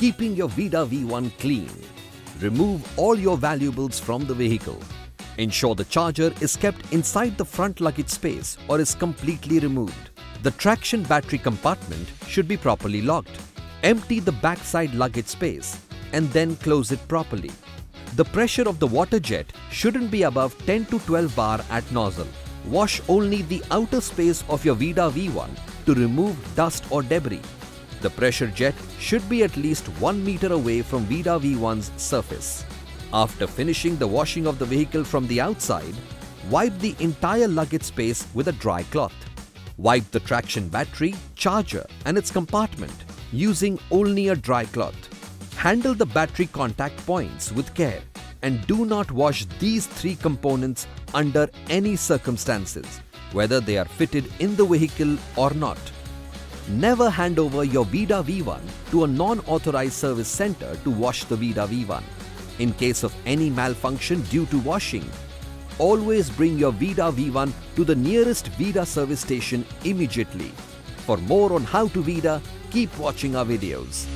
keeping your VIDA V1 clean. Remove all your valuables from the vehicle. Ensure the charger is kept inside the front luggage space or is completely removed. The traction battery compartment should be properly locked. Empty the backside luggage space and then close it properly. The pressure of the water jet shouldn't be above 10 to 12 bar at nozzle. Wash only the outer space of your VIDA V1 to remove dust or debris. The pressure jet should be at least 1 meter away from VIDA V1's surface. After finishing the washing of the vehicle from the outside, wipe the entire luggage space with a dry cloth. Wipe the traction battery, charger and its compartment using only a dry cloth. Handle the battery contact points with care and do not wash these three components under any circumstances, whether they are fitted in the vehicle or not. Never hand over your VIDA V1 to a non-authorized service center to wash the VIDA V1. In case of any malfunction due to washing, always bring your VIDA V1 to the nearest VIDA service station immediately. For more on how to VIDA, keep watching our videos.